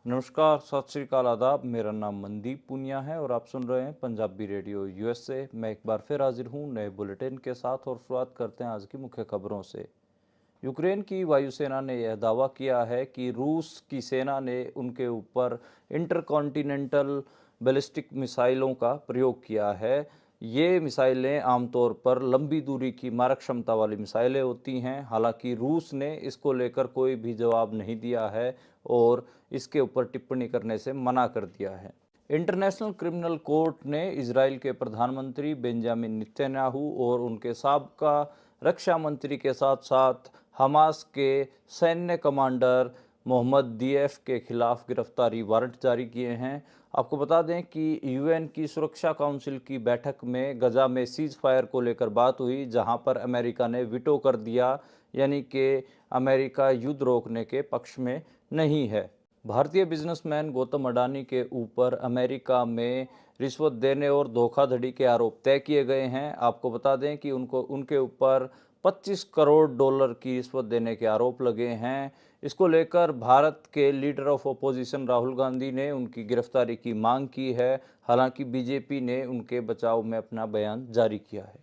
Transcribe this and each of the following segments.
नमस्कार, सत श्री अकाल, आदाब। मेरा नाम मनदीप पुनिया है और आप सुन रहे हैं पंजाबी रेडियो यूएसए। मैं एक बार फिर हाजिर हूं नए बुलेटिन के साथ और शुरुआत करते हैं आज की मुख्य खबरों से। यूक्रेन की वायुसेना ने यह दावा किया है कि रूस की सेना ने उनके ऊपर इंटरकॉन्टिनेंटल बैलिस्टिक मिसाइलों का प्रयोग किया है। ये मिसाइलें आमतौर पर लंबी दूरी की मारक क्षमता वाली मिसाइलें होती हैं। हालांकि रूस ने इसको लेकर कोई भी जवाब नहीं दिया है और इसके ऊपर टिप्पणी करने से मना कर दिया है। इंटरनेशनल क्रिमिनल कोर्ट ने इजराइल के प्रधानमंत्री बेंजामिन नेतन्याहू और उनके साबका रक्षा मंत्री के साथ साथ हमास के सैन्य कमांडर मोहम्मद दियफ के खिलाफ गिरफ्तारी वारंट जारी किए हैं। आपको बता दें कि यूएन की सुरक्षा काउंसिल की बैठक में गजा में सीज फायर को लेकर बात हुई, जहां पर अमेरिका ने वीटो कर दिया, यानी कि अमेरिका युद्ध रोकने के पक्ष में नहीं है। भारतीय बिजनेसमैन गौतम अडानी के ऊपर अमेरिका में रिश्वत देने और धोखाधड़ी के आरोप तय किए गए हैं। आपको बता दें कि उनके ऊपर 25 करोड़ डॉलर की रिश्वत देने के आरोप लगे हैं। इसको लेकर भारत के leader of opposition Rahul Gandhi ने उनकी गिरफ्तारी की मांग की है। हालांकि बीजेपी ने उनके बचाव में अपना बयान जारी किया है।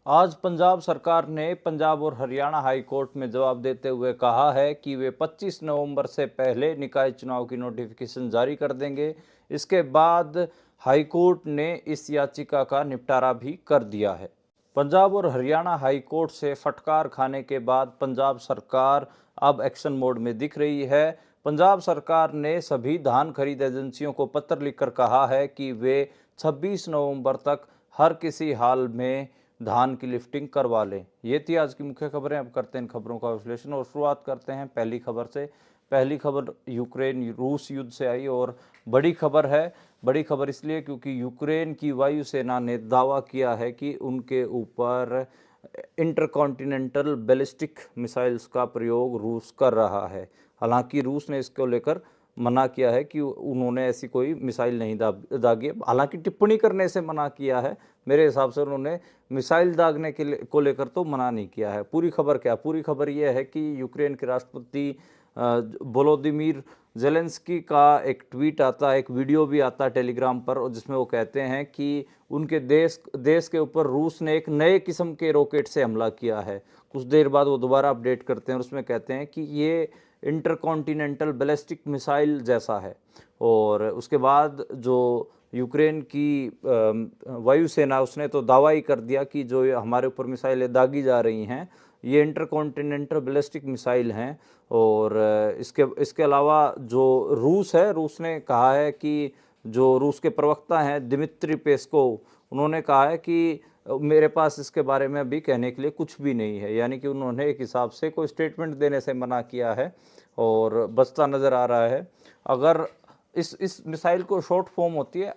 आज पंजाब सरकार ने पंजाब और हरियाणा हाई कोर्ट में जवाब देते हुए कहा है कि वे 25 नवंबर से पहले निकाय चुनाव की नोटिफिकेशन जारी कर देंगे। इसके बाद हाई कोर्ट ने इस याचिका का निपटारा भी कर दिया है। पंजाब और हरियाणा हाई कोर्ट से फटकार खाने के बाद पंजाब सरकार अब एक्शन मोड में दिख रही है। पंजाब सरकार ने सभी धान खरीद एजेंसियों को पत्र लिखकर कहा है कि वे 26 नवंबर तक हर किसी हाल में धान की लिफ्टिंग करवा लें। ये थी आज की मुख्य खबरें। अब करते हैं इन खबरों का विश्लेषण और शुरुआत करते हैं पहली खबर से। पहली खबर यूक्रेन रूस युद्ध से आई और बड़ी खबर है। बड़ी खबर इसलिए क्योंकि यूक्रेन की वायुसेना ने दावा किया है कि उनके ऊपर इंटरकॉन्टिनेंटल बैलिस्टिक मिसाइल्स का प्रयोग रूस कर रहा है। हालांकि रूस ने इसको लेकर मना किया है कि उन्होंने ऐसी कोई मिसाइल नहीं दागी। हालांकि टिप्पणी करने से मना किया है। मेरे हिसाब से उन्होंने मिसाइल दागने के को लेकर तो मना नहीं किया है। पूरी खबर क्या? पूरी खबर यह है कि यूक्रेन के राष्ट्रपति वोलोदिमीर जेलेंस्की का एक ट्वीट आता है, एक वीडियो भी आता है टेलीग्राम पर, और जिसमें वो कहते हैं कि उनके देश के ऊपर रूस ने एक नए किस्म के रॉकेट से हमला किया है। कुछ देर बाद वो दोबारा अपडेट करते हैं और उसमें कहते हैं कि ये इंटरकॉन्टिनेंटल बैलिस्टिक मिसाइल जैसा है। और उसके बाद जो यूक्रेन की वायुसेना, उसने तो दावा ही कर दिया कि जो हमारे ऊपर मिसाइलें दागी जा रही हैं ये इंटरकॉन्टिनेंटल बैलिस्टिक मिसाइल हैं। और इसके अलावा जो रूस है, रूस ने कहा है कि जो रूस के प्रवक्ता हैं दिमित्री पेस्कोव, उन्होंने कहा है कि मेरे पास इसके बारे में अभी कहने के लिए कुछ भी नहीं है। यानी कि उन्होंने एक हिसाब से कोई स्टेटमेंट देने से मना किया है और बचता नज़र आ रहा है। अगर इस मिसाइल को शॉर्ट फॉर्म होती है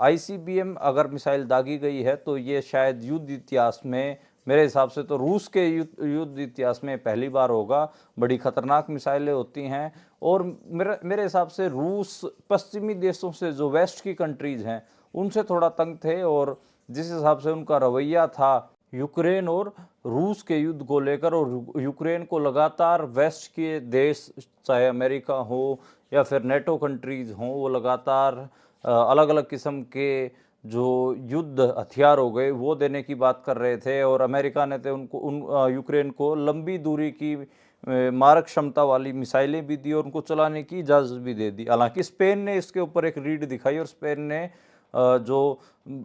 आईसीबीएम अगर मिसाइल दागी गई है तो ये शायद युद्ध इतिहास में, मेरे हिसाब से तो रूस के युद्ध इतिहास में पहली बार होगा। बड़ी खतरनाक मिसाइलें होती हैं और मेरे हिसाब से रूस पश्चिमी देशों से, जो वेस्ट की कंट्रीज हैं, उनसे थोड़ा तंग थे। और जिस हिसाब से उनका रवैया था यूक्रेन और रूस के युद्ध को लेकर, और यूक्रेन को लगातार वेस्ट के देश, चाहे अमेरिका हो या फिर नेटो कंट्रीज हों, वो लगातार अलग अलग किस्म के जो युद्ध हथियार हो गए वो देने की बात कर रहे थे। और अमेरिका ने तो यूक्रेन को लंबी दूरी की मारक क्षमता वाली मिसाइलें भी दी और उनको चलाने की इजाज़त भी दे दी। हालांकि स्पेन ने इसके ऊपर एक रीड दिखाई और स्पेन ने जो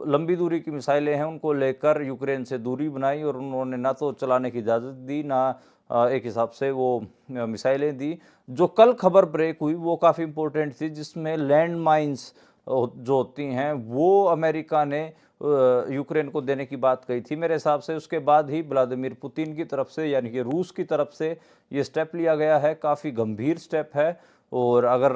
लंबी दूरी की मिसाइलें हैं उनको लेकर यूक्रेन से दूरी बनाई और उन्होंने ना तो चलाने की इजाज़त दी, ना एक हिसाब से वो मिसाइलें दी। जो कल खबर ब्रेक हुई वो काफ़ी इम्पोर्टेंट थी, जिसमें लैंड माइंस जो होती हैं वो अमेरिका ने यूक्रेन को देने की बात कही थी। मेरे हिसाब से उसके बाद ही व्लादिमीर पुतिन की तरफ से, यानी कि रूस की तरफ से, ये स्टेप लिया गया है। काफ़ी गंभीर स्टेप है। और अगर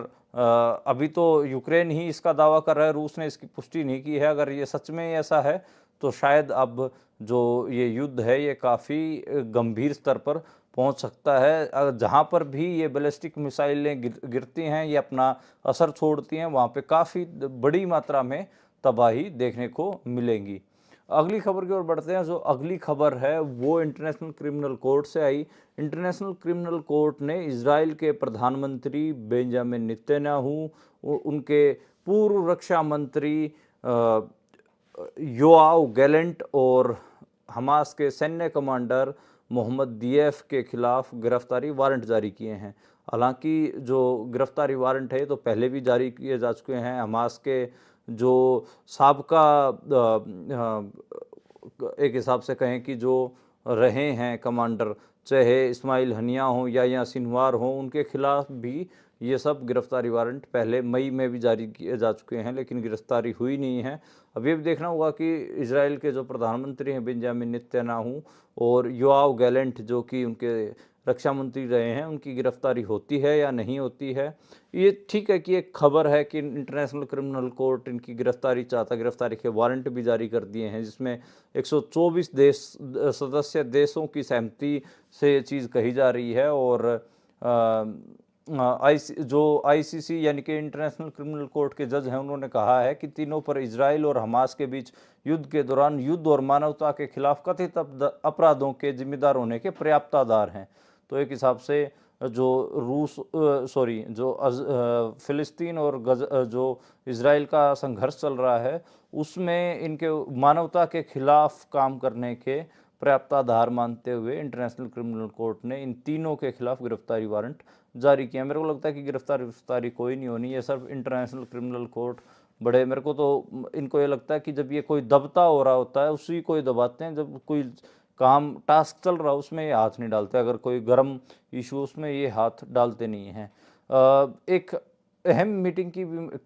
अभी तो यूक्रेन ही इसका दावा कर रहा है, रूस ने इसकी पुष्टि नहीं की है। अगर ये सच में ऐसा है तो शायद अब जो ये युद्ध है ये काफ़ी गंभीर स्तर पर पहुंच सकता है। जहां पर भी ये बैलिस्टिक मिसाइलें गिरती हैं, ये अपना असर छोड़ती हैं, वहां पे काफ़ी बड़ी मात्रा में तबाही देखने को मिलेंगी। अगली खबर की ओर बढ़ते हैं। जो अगली खबर है वो इंटरनेशनल क्रिमिनल कोर्ट से आई। इंटरनेशनल क्रिमिनल कोर्ट ने इजराइल के प्रधानमंत्री बेंजामिन नेतन्याहू, उनके पूर्व रक्षा मंत्री योआव गैलेंट और हमास के सैन्य कमांडर मोहम्मद दियफ के खिलाफ गिरफ्तारी वारंट जारी किए हैं। हालांकि जो गिरफ्तारी वारंट है तो पहले भी जारी किए जा चुके हैं। हमास के जो साबका एक हिसाब से कहें कि जो रहे हैं कमांडर, चाहे इस्माइल हनिया हो या सिनवार हो, उनके खिलाफ भी ये सब गिरफ्तारी वारंट पहले मई में भी जारी किए जा चुके हैं, लेकिन गिरफ्तारी हुई नहीं है। अब ये भी देखना होगा कि इजराइल के जो प्रधानमंत्री हैं बेंजामिन नेतन्याहू और योआव गैलेंट जो कि उनके रक्षा मंत्री रहे हैं, उनकी गिरफ्तारी होती है या नहीं होती है। ये ठीक है कि एक खबर है कि इंटरनेशनल क्रिमिनल कोर्ट इनकी गिरफ्तारी चाहता, गिरफ्तारी के वारंट भी जारी कर दिए हैं, जिसमें 124 देश सदस्य देशों की सहमति से ये चीज़ कही जा रही है। और आईसीसी यानी कि इंटरनेशनल क्रिमिनल कोर्ट के जज हैं, उन्होंने कहा है कि तीनों पर इजराइल और हमास के बीच युद्ध के दौरान युद्ध और मानवता के खिलाफ कथित अपराधों के जिम्मेदार होने के पर्याप्त आधार हैं। तो एक हिसाब से जो फिलिस्तीन और जो इजराइल का संघर्ष चल रहा है, उसमें इनके मानवता के खिलाफ काम करने के पर्याप्त आधार मानते हुए इंटरनेशनल क्रिमिनल कोर्ट ने इन तीनों के खिलाफ गिरफ्तारी वारंट जारी किया। मेरे को लगता है कि गिरफ्तारी कोई नहीं होनी, ये सिर्फ इंटरनेशनल क्रिमिनल कोर्ट बड़े, मेरे को तो इनको ये लगता है कि जब ये कोई दबता हो रहा होता है उसी को ही दबाते हैं। जब कोई काम टास्क चल रहा है उसमें ये हाथ नहीं डालते, अगर कोई गर्म इशू उसमें ये हाथ डालते नहीं हैं। एक अहम मीटिंग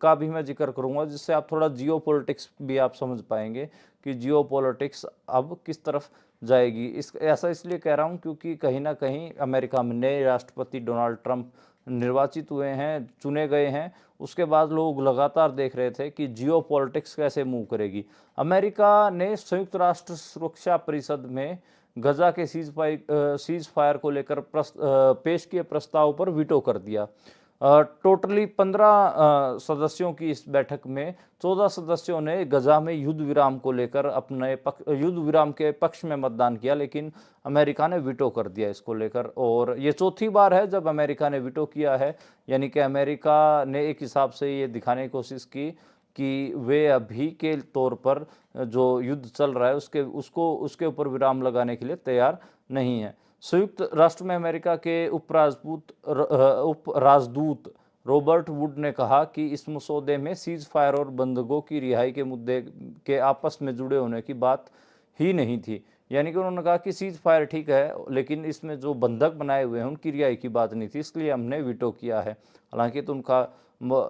का भी मैं जिक्र करूंगा, जिससे आप थोड़ा जियो पॉलिटिक्स भी आप समझ पाएंगे कि जियो पॉलिटिक्स अब किस तरफ जाएगी। ऐसा इसलिए कह रहा हूं क्योंकि कहीं ना कहीं अमेरिका में नए राष्ट्रपति डोनाल्ड ट्रंप निर्वाचित हुए हैं, चुने गए हैं। उसके बाद लोग लगातार देख रहे थे कि जियो पॉलिटिक्स कैसे मूव करेगी। अमेरिका ने संयुक्त राष्ट्र सुरक्षा परिषद में गजा के सीज फायर को लेकर पेश किए प्रस्ताव पर वीटो कर दिया। टोटली 15 सदस्यों की इस बैठक में 14 सदस्यों ने गजा में युद्ध विराम को लेकर अपने युद्ध विराम के पक्ष में मतदान किया, लेकिन अमेरिका ने वीटो कर दिया इसको लेकर। और ये चौथी बार है जब अमेरिका ने वीटो किया है, यानी कि अमेरिका ने एक हिसाब से ये दिखाने की कोशिश की कि वे अभी के तौर पर जो युद्ध चल रहा है उसके ऊपर विराम लगाने के लिए तैयार नहीं है। संयुक्त राष्ट्र में अमेरिका के उपराजदूत रॉबर्ट वुड ने कहा कि इस मसौदे में सीज फायर और बंधकों की रिहाई के मुद्दे के आपस में जुड़े होने की बात ही नहीं थी। यानी कि उन्होंने कहा कि सीज फायर ठीक है, लेकिन इसमें जो बंधक बनाए हुए हैं उनकी रिहाई की बात नहीं थी, इसलिए हमने वीटो किया है। हालांकि तो उनका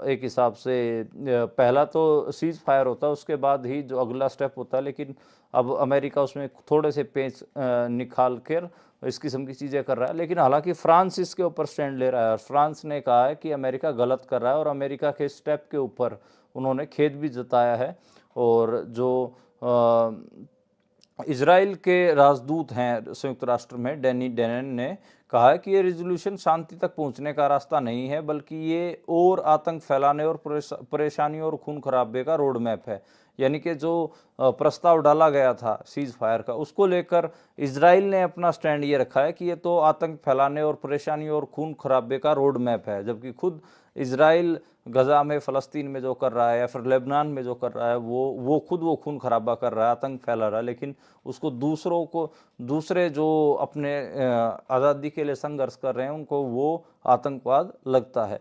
एक हिसाब से पहला तो सीज फायर होता है, उसके बाद ही जो अगला स्टेप होता है, लेकिन अब अमेरिका उसमें थोड़े से पेच निकाल कर इस किस्म की चीज़ें कर रहा है। लेकिन हालांकि फ्रांस इसके ऊपर स्टैंड ले रहा है और फ्रांस ने कहा है कि अमेरिका गलत कर रहा है, और अमेरिका के स्टेप के ऊपर उन्होंने खेद भी जताया है। और जो इजराइल के राजदूत हैं संयुक्त राष्ट्र में, डैनी डेनन ने कहा है कि ये रिजोल्यूशन शांति तक पहुंचने का रास्ता नहीं है, बल्कि ये और आतंक फैलाने और परेशानी और खून खराबे का रोड मैप है। यानी कि जो प्रस्ताव डाला गया था सीज फायर का, उसको लेकर इजराइल ने अपना स्टैंड ये रखा है कि ये तो आतंक फैलाने और परेशानी और खून खराबे का रोड मैप है, जबकि खुद इजराइल गजा में, फ़लस्तीन में जो कर रहा है या फिर लेबनान में जो कर रहा है वो खून खराबा कर रहा है, आतंक फैला रहा है, लेकिन उसको दूसरे जो अपने आज़ादी के लिए संघर्ष कर रहे हैं उनको वो आतंकवाद लगता है।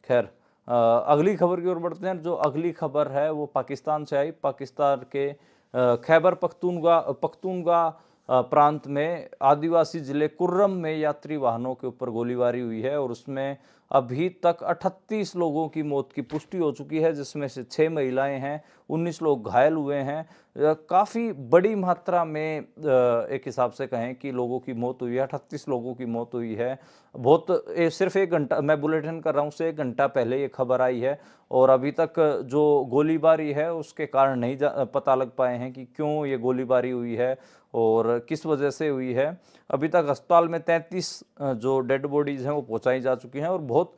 खैर, अगली खबर की ओर बढ़ते हैं। जो अगली खबर है वो पाकिस्तान से आई। पाकिस्तान के खैबर पख्तूनख्वा प्रांत में आदिवासी जिले कुर्रम में यात्री वाहनों के ऊपर गोलीबारी हुई है और उसमें अभी तक 38 लोगों की मौत की पुष्टि हो चुकी है, जिसमें से 6 महिलाएं हैं, 19 लोग घायल हुए हैं। काफ़ी बड़ी मात्रा में एक हिसाब से कहें कि लोगों की मौत हुई है, 38 लोगों की मौत हुई है। सिर्फ 1 घंटा, मैं बुलेटिन कर रहा हूँ, से 1 घंटा पहले ये खबर आई है और अभी तक जो गोलीबारी है उसके कारण नहीं पता लग पाए हैं कि क्यों ये गोलीबारी हुई है और किस वजह से हुई है। अभी तक अस्पताल में 33 जो डेड बॉडीज़ हैं वो पहुंचाई जा चुकी हैं और बहुत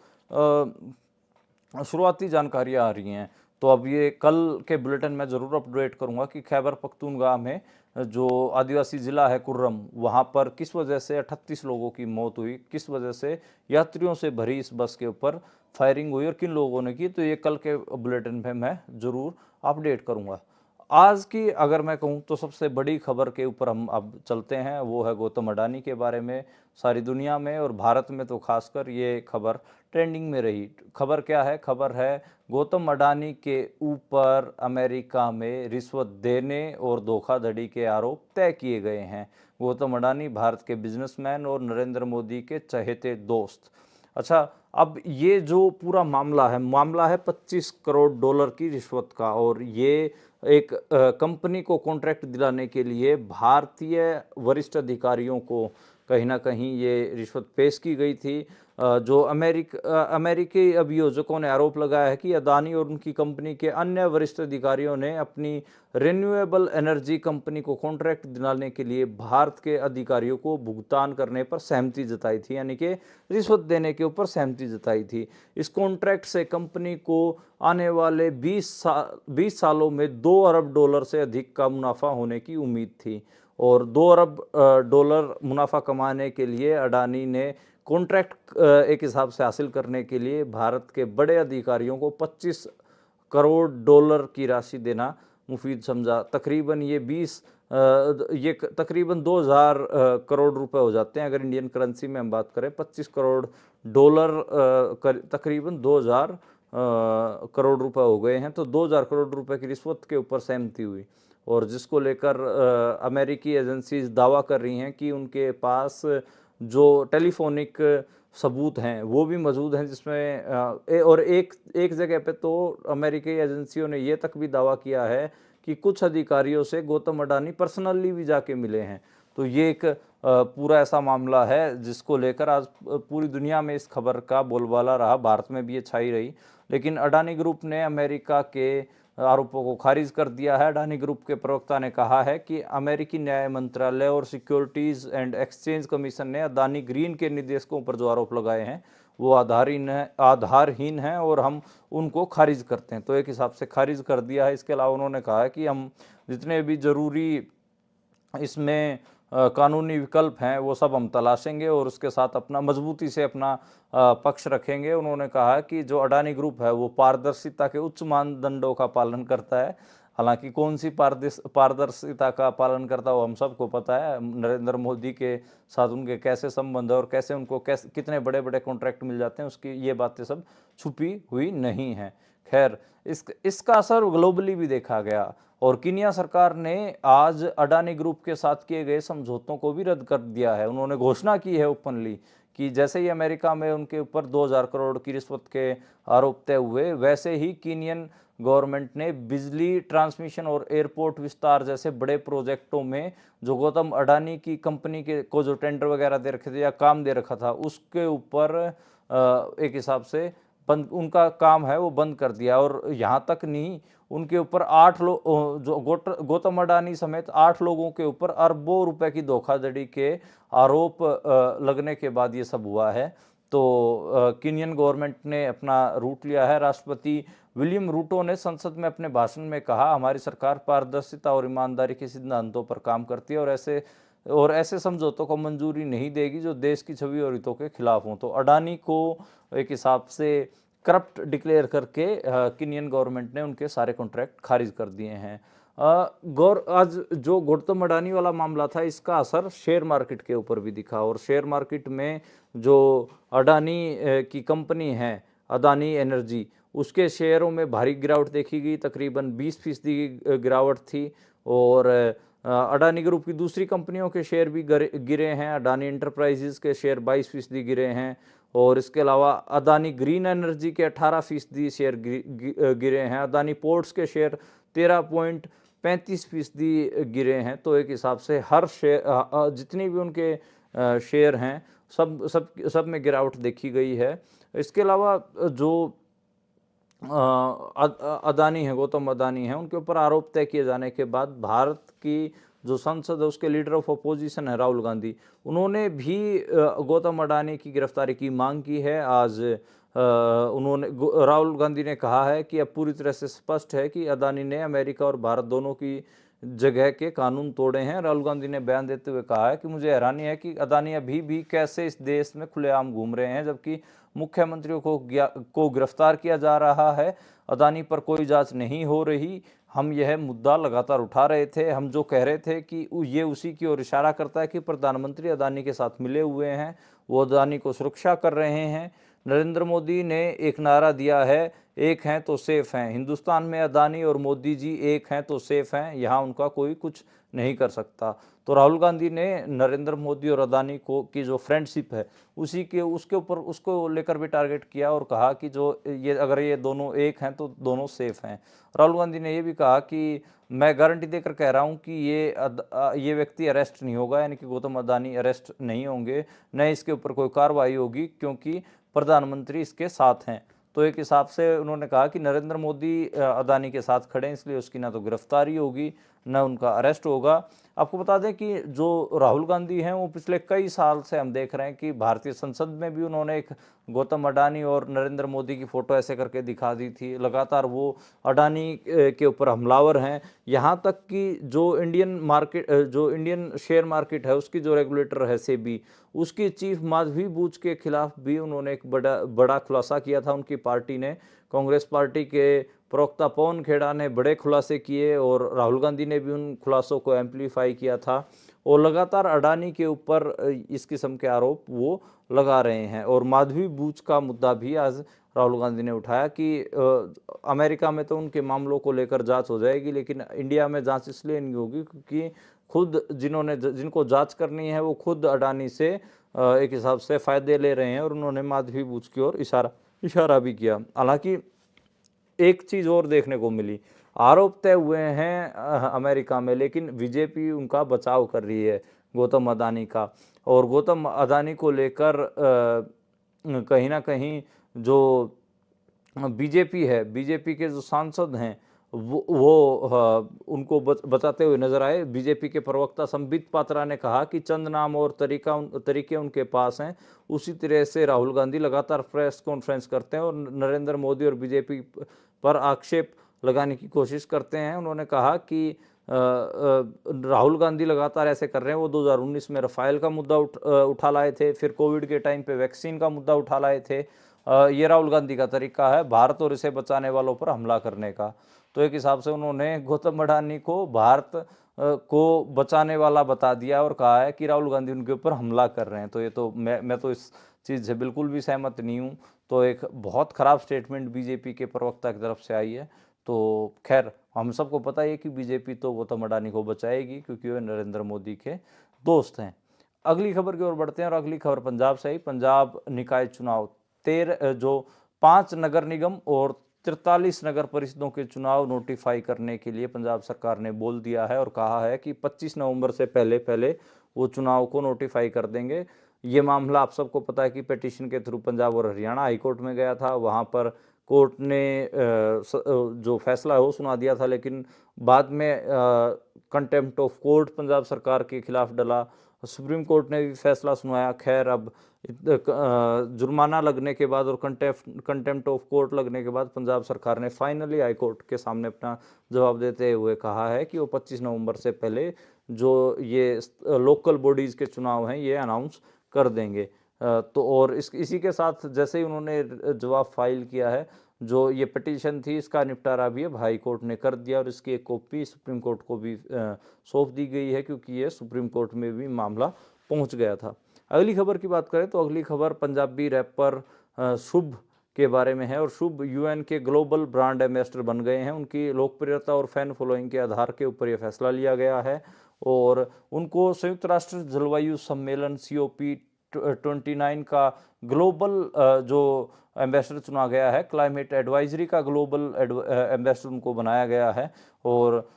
शुरुआती जानकारियां आ रही हैं। तो अब ये कल के बुलेटिन में ज़रूर अपडेट करूंगा कि खैबर पख्तूनख्वा में जो आदिवासी ज़िला है कुर्रम, वहाँ पर किस वजह से 38 लोगों की मौत हुई, किस वजह से यात्रियों से भरी इस बस के ऊपर फायरिंग हुई और किन लोगों ने की, तो ये कल के बुलेटिन में मैं ज़रूर अपडेट करूंगा। आज की अगर मैं कहूँ तो सबसे बड़ी खबर के ऊपर हम अब चलते हैं, वो है गौतम अडानी के बारे में। सारी दुनिया में और भारत में तो खासकर ये खबर ट्रेंडिंग में रही। खबर क्या है? खबर है गौतम अडानी के ऊपर अमेरिका में रिश्वत देने और धोखाधड़ी के आरोप तय किए गए हैं। गौतम अडानी भारत के बिजनेसमैन और नरेंद्र मोदी के चहेते दोस्त। अच्छा, अब ये जो पूरा मामला है 25 करोड़ डॉलर की रिश्वत का, और ये एक कंपनी को कॉन्ट्रैक्ट दिलाने के लिए भारतीय वरिष्ठ अधिकारियों को कहीं ना कहीं ये रिश्वत पेश की गई थी। जो अमेरिकी अभियोजकों ने आरोप लगाया है कि अदानी और उनकी कंपनी के अन्य वरिष्ठ अधिकारियों ने अपनी रिन्यूएबल एनर्जी कंपनी को कॉन्ट्रैक्ट दिलाने के लिए भारत के अधिकारियों को भुगतान करने पर सहमति जताई थी, यानी कि रिश्वत देने के ऊपर सहमति जताई थी। इस कॉन्ट्रैक्ट से कंपनी को आने वाले 20 सालों में 2 अरब डॉलर से अधिक का मुनाफा होने की उम्मीद थी, और 2 अरब डॉलर मुनाफा कमाने के लिए अडानी ने कॉन्ट्रैक्ट एक हिसाब से हासिल करने के लिए भारत के बड़े अधिकारियों को 25 करोड़ डॉलर की राशि देना मुफीद समझा। तकरीबन ये तकरीबन 2000 करोड़ रुपए हो जाते हैं अगर इंडियन करेंसी में हम बात करें। 25 करोड़ डॉलर तकरीबन 2000 करोड़ रुपए हो गए हैं। तो 2000 करोड़ रुपए की रिश्वत के ऊपर सहमति हुई, और जिसको लेकर अमेरिकी एजेंसीज दावा कर रही हैं कि उनके पास जो टेलीफोनिक सबूत हैं वो भी मौजूद हैं, जिसमें और एक जगह पे तो अमेरिकी एजेंसियों ने ये तक भी दावा किया है कि कुछ अधिकारियों से गौतम अडानी पर्सनली भी जाके मिले हैं। तो ये एक पूरा ऐसा मामला है जिसको लेकर आज पूरी दुनिया में इस खबर का बोलबाला रहा, भारत में भी ये छाई रही। लेकिन अडानी ग्रुप ने अमेरिका के आरोपों को खारिज कर दिया है। अडानी ग्रुप के प्रवक्ता ने कहा है कि अमेरिकी न्याय मंत्रालय और सिक्योरिटीज एंड एक्सचेंज कमीशन ने अडानी ग्रीन के निर्देशकों पर जो आरोप लगाए हैं वो आधारहीन है और हम उनको खारिज करते हैं। तो एक हिसाब से खारिज कर दिया है। इसके अलावा उन्होंने कहा है कि हम जितने भी जरूरी इसमें कानूनी विकल्प हैं वो सब हम तलाशेंगे और उसके साथ अपना मजबूती से अपना पक्ष रखेंगे। उन्होंने कहा कि जो अडानी ग्रुप है वो पारदर्शिता के उच्च मानदंडों का पालन करता है। हालांकि कौन सी पारदर्शिता का पालन करता है वो हम सबको पता है। नरेंद्र मोदी के साथ उनके कैसे संबंध है और कैसे उनको कितने बड़े बड़े कॉन्ट्रैक्ट मिल जाते हैं, उसकी ये बातें सब छुपी हुई नहीं हैं। खैर, इसका असर ग्लोबली भी देखा गया, और कीनिया सरकार ने आज अडानी ग्रुप के साथ किए गए समझौतों को भी रद्द कर दिया है। उन्होंने घोषणा की है ओपनली कि जैसे ही अमेरिका में उनके ऊपर 2000 करोड़ की रिश्वत के आरोप तय हुए, वैसे ही कीनियन गवर्नमेंट ने बिजली ट्रांसमिशन और एयरपोर्ट विस्तार जैसे बड़े प्रोजेक्टों में जो गौतम अडानी की कंपनी के को जो टेंडर वगैरह दे रखे थे या काम दे रखा था उसके ऊपर एक हिसाब से बंद, उनका काम है वो बंद कर दिया। और यहाँ तक नहीं, उनके ऊपर 8 लोग जो गौतम अडानी समेत 8 लोगों के ऊपर अरबों रुपए की धोखाधड़ी के आरोप लगने के बाद ये सब हुआ है। तो कीनियन गवर्नमेंट ने अपना रूट लिया है। राष्ट्रपति विलियम रूटो ने संसद में अपने भाषण में कहा, हमारी सरकार पारदर्शिता और ईमानदारी के सिद्धांतों पर काम करती है और ऐसे समझौतों को मंजूरी नहीं देगी जो देश की छवि और हितों के खिलाफ हों। तो अडानी को एक हिसाब से करप्ट डिक्लेयर करके कीनियन गवर्नमेंट ने उनके सारे कॉन्ट्रैक्ट खारिज कर दिए हैं। आज जो गौतम अडानी वाला मामला था इसका असर शेयर मार्केट के ऊपर भी दिखा, और शेयर मार्केट में जो अडानी की कंपनी है अदानी एनर्जी, उसके शेयरों में भारी गिरावट देखी गई। तकरीबन 20% की गिरावट थी। और अडानी ग्रुप की दूसरी कंपनियों के शेयर भी गिरे हैं। अडानी एंटरप्राइजेज के शेयर 22% गिरे हैं, और इसके अलावा अदानी ग्रीन एनर्जी के 18% शेयर गिरे हैं। अदानी पोर्ट्स के शेयर 13.35% गिरे हैं। तो एक हिसाब से हर शेयर जितनी भी उनके शेयर हैं सब में गिरावट देखी गई है। इसके अलावा जो अदानी है, गौतम अदानी है, उनके ऊपर आरोप तय किए जाने के बाद भारत की जो संसद है उसके लीडर ऑफ अपोजिशन है राहुल गांधी, उन्होंने भी गौतम अडानी की गिरफ्तारी की मांग की है। आज राहुल गांधी ने कहा है कि अब पूरी तरह से स्पष्ट है कि अदानी ने अमेरिका और भारत दोनों की जगह के कानून तोड़े हैं। राहुल गांधी ने बयान देते हुए कहा है कि मुझे हैरानी है कि अदानी अभी भी कैसे इस देश में खुलेआम घूम रहे हैं जबकि मुख्यमंत्रियों को गिरफ्तार किया जा रहा है। अदानी पर कोई जांच नहीं हो रही। हम यह मुद्दा लगातार उठा रहे थे। हम जो कह रहे थे कि ये उसी की ओर इशारा करता है कि प्रधानमंत्री अदानी के साथ मिले हुए हैं, वो अदानी को सुरक्षा कर रहे हैं। नरेंद्र मोदी ने एक नारा दिया है, एक हैं तो सेफ हैं। हिंदुस्तान में अदानी और मोदी जी एक हैं तो सेफ हैं, यहाँ उनका कोई कुछ नहीं कर सकता। तो राहुल गांधी ने नरेंद्र मोदी और अदानी को की जो फ्रेंडशिप है उसके ऊपर उसको लेकर भी टारगेट किया और कहा कि जो अगर ये दोनों एक हैं तो दोनों सेफ हैं। राहुल गांधी ने ये भी कहा कि मैं गारंटी देकर कह रहा हूं कि ये व्यक्ति अरेस्ट नहीं होगा, यानी कि गौतम अदानी अरेस्ट नहीं होंगे, न इसके ऊपर कोई कार्रवाई होगी क्योंकि प्रधानमंत्री इसके साथ हैं। तो एक हिसाब से उन्होंने कहा कि नरेंद्र मोदी अदानी के साथ खड़े हैं, इसलिए उसकी ना तो गिरफ्तारी होगी न उनका अरेस्ट होगा। आपको बता दें कि जो राहुल गांधी हैं वो पिछले कई साल से हम देख रहे हैं कि भारतीय संसद में भी उन्होंने एक गौतम अडानी और नरेंद्र मोदी की फ़ोटो ऐसे करके दिखा दी थी। लगातार वो अडानी के ऊपर हमलावर हैं। यहाँ तक कि जो इंडियन शेयर मार्केट है उसकी जो रेगुलेटर है सेबी, उसकी चीफ माधवी बूच के खिलाफ भी उन्होंने एक बड़ा खुलासा किया था। उनकी पार्टी ने, कांग्रेस पार्टी के प्रवक्ता पवन खेड़ा ने बड़े खुलासे किए और राहुल गांधी ने भी उन खुलासों को एम्पलीफाई किया था और लगातार अडानी के ऊपर इस किस्म के आरोप वो लगा रहे हैं। और माधवी बूच का मुद्दा भी आज राहुल गांधी ने उठाया कि अमेरिका में तो उनके मामलों को लेकर जांच हो जाएगी, लेकिन इंडिया में जांच इसलिए नहीं होगी क्योंकि खुद जिनको जांच करनी है वो खुद अडानी से एक हिसाब से फायदे ले रहे हैं। और उन्होंने माधवी बूच की ओर इशारा भी किया। हालांकि एक चीज और देखने को मिली, आरोप तय हुए हैं अमेरिका में, लेकिन बीजेपी उनका बचाव कर रही है गौतम अदानी का। और गौतम अदानी को लेकर कहीं ना कहीं जो बीजेपी है, बीजेपी के जो सांसद हैं वो उनको बताते हुए नजर आए। बीजेपी के प्रवक्ता संबित पात्रा ने कहा कि चंद नाम और तरीके उनके पास हैं। उसी तरह से राहुल गांधी लगातार प्रेस कॉन्फ्रेंस करते हैं और नरेंद्र मोदी और बीजेपी पर आक्षेप लगाने की कोशिश करते हैं। उन्होंने कहा कि राहुल गांधी लगातार ऐसे कर रहे हैं। वो 2019 में रफाल का मुद्दा उठा लाए थे, फिर कोविड के टाइम पे वैक्सीन का मुद्दा उठा लाए थे। ये राहुल गांधी का तरीका है भारत और इसे बचाने वालों पर हमला करने का। तो एक हिसाब से उन्होंने गौतम अडानी को भारत को बचाने वाला बता दिया और कहा है कि राहुल गांधी उनके ऊपर हमला कर रहे हैं। तो ये तो मैं तो इस चीज़ से बिल्कुल भी सहमत नहीं हूँ। तो एक बहुत ख़राब स्टेटमेंट बीजेपी के प्रवक्ता की तरफ से आई है। तो खैर हम सबको पता है कि बीजेपी तो गौतम अडानी को बचाएगी क्योंकि वे नरेंद्र मोदी के दोस्त हैं। अगली खबर की ओर बढ़ते हैं और अगली खबर पंजाब से ही। पंजाब निकाय चुनाव 5 नगर निगम और 43 नगर परिषदों के चुनाव नोटिफाई करने के लिए पंजाब सरकार ने बोल दिया है और कहा है कि 25 नवंबर से पहले वो चुनाव को नोटिफाई कर देंगे। ये मामला आप सबको पता है कि पिटीशन के थ्रू पंजाब और हरियाणा हाई कोर्ट में गया था। वहाँ पर कोर्ट ने जो फैसला है वो सुना दिया था, लेकिन बाद में कंटेम्प्ट ऑफ कोर्ट पंजाब सरकार के खिलाफ डला। सुप्रीम कोर्ट ने भी फैसला सुनाया। खैर अब जुर्माना लगने के बाद और कंटेम्प्ट ऑफ कोर्ट लगने के बाद पंजाब सरकार ने फाइनली हाई कोर्ट के सामने अपना जवाब देते हुए कहा है कि वो 25 नवंबर से पहले जो ये लोकल बॉडीज के चुनाव हैं ये अनाउंस कर देंगे। तो और इसी के साथ जैसे ही उन्होंने जवाब फाइल किया है, जो ये पिटीशन थी इसका निपटारा भी अब हाई कोर्ट ने कर दिया और इसकी एक कॉपी सुप्रीम कोर्ट को भी सौंप दी गई है क्योंकि ये सुप्रीम कोर्ट में भी मामला पहुंच गया था। अगली खबर की बात करें तो अगली खबर पंजाबी रैपर शुभ के बारे में है। और शुभ यूएन के ग्लोबल ब्रांड एम्बेसडर बन गए हैं। उनकी लोकप्रियता और फैन फॉलोइंग के आधार के ऊपर यह फैसला लिया गया है और उनको संयुक्त राष्ट्र जलवायु सम्मेलन COP29 का ग्लोबल जो एम्बेसडर चुना गया है। क्लाइमेट एडवाइजरी का ग्लोबल एम्बेसडर उनको बनाया गया है। और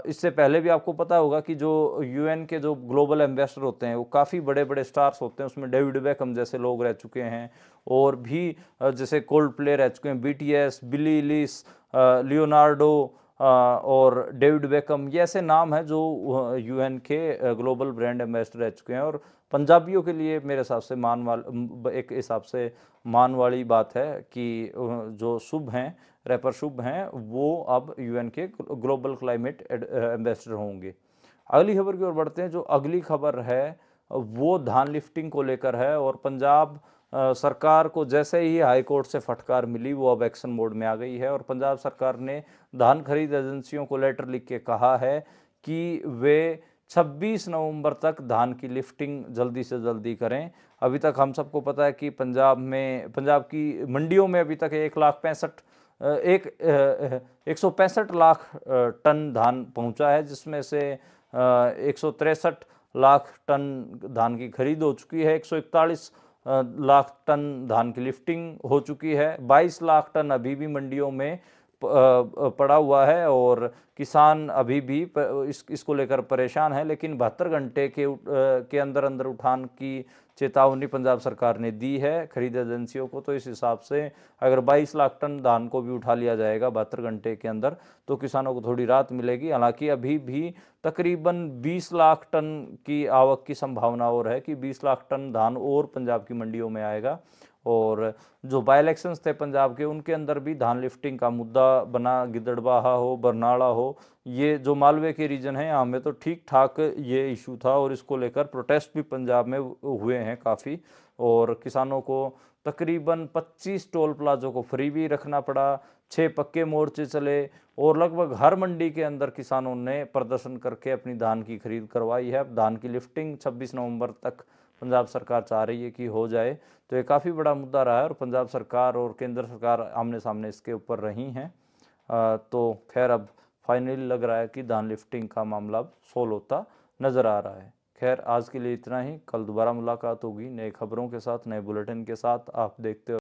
इससे पहले भी आपको पता होगा कि जो यूएन के जो ग्लोबल एम्बेसडर होते हैं वो काफ़ी बड़े बड़े स्टार्स होते हैं। उसमें डेविड बेकहम जैसे लोग रह चुके हैं और भी जैसे कोल्ड प्ले रह चुके हैं, BTS, बिली इलिश, लियोनार्डो, और डेविड बेकम, ये ऐसे नाम हैं जो यूएन के ग्लोबल ब्रांड एम्बेसडर रह चुके हैं। और पंजाबियों के लिए मेरे हिसाब से एक हिसाब से मान वाली बात है कि जो शुभ हैं, रैपर शुभ हैं, वो अब यूएन के ग्लोबल क्लाइमेट एम्बेसडर होंगे। अगली खबर की ओर बढ़ते हैं। जो अगली खबर है वो धान लिफ्टिंग को लेकर है, और पंजाब सरकार को जैसे ही हाई कोर्ट से फटकार मिली, वो अब एक्शन मोड में आ गई है। और पंजाब सरकार ने धान खरीद एजेंसियों को लेटर लिख के कहा है कि वे 26 नवंबर तक धान की लिफ्टिंग जल्दी से जल्दी करें। अभी तक हम सबको पता है कि पंजाब की मंडियों में अभी तक 165 लाख टन धान पहुंचा है, जिसमें से 163 लाख टन धान की खरीद हो चुकी है, 141 लाख टन धान की लिफ्टिंग हो चुकी है, 22 लाख टन अभी भी मंडियों में पड़ा हुआ है। और किसान अभी भी इसको लेकर परेशान है, लेकिन 72 घंटे के अंदर अंदर उठान की चेतावनी पंजाब सरकार ने दी है खरीद एजेंसियों को। तो इस हिसाब से अगर 22 लाख टन धान को भी उठा लिया जाएगा 72 घंटे के अंदर, तो किसानों को थोड़ी राहत मिलेगी। हालांकि अभी भी तकरीबन 20 लाख टन की आवक की संभावना और है कि 20 लाख टन धान और पंजाब की मंडियों में आएगा। और जो बाई इलेक्शंस थे पंजाब के, उनके अंदर भी धान लिफ्टिंग का मुद्दा बना। गिद्दड़बाहा हो, बरनाला हो, ये जो मालवे के रीजन है, यहाँ में तो ठीक ठाक ये इशू था, और इसको लेकर प्रोटेस्ट भी पंजाब में हुए हैं काफ़ी। और किसानों को तकरीबन 25 टोल प्लाजों को फ्री भी रखना पड़ा, 6 पक्के मोर्चे चले, और लगभग हर मंडी के अंदर किसानों ने प्रदर्शन करके अपनी धान की खरीद करवाई है। अब धान की लिफ्टिंग 26 नवंबर तक पंजाब सरकार चाह रही है कि हो जाए। तो ये काफ़ी बड़ा मुद्दा रहा है, और पंजाब सरकार और केंद्र सरकार आमने सामने इसके ऊपर रही हैं। तो खैर अब फाइनली लग रहा है कि धान लिफ्टिंग का मामला अब सोल्व होता नज़र आ रहा है। खैर आज के लिए इतना ही। कल दोबारा मुलाकात होगी नए खबरों के साथ, नए बुलेटिन के साथ। आप देखते हो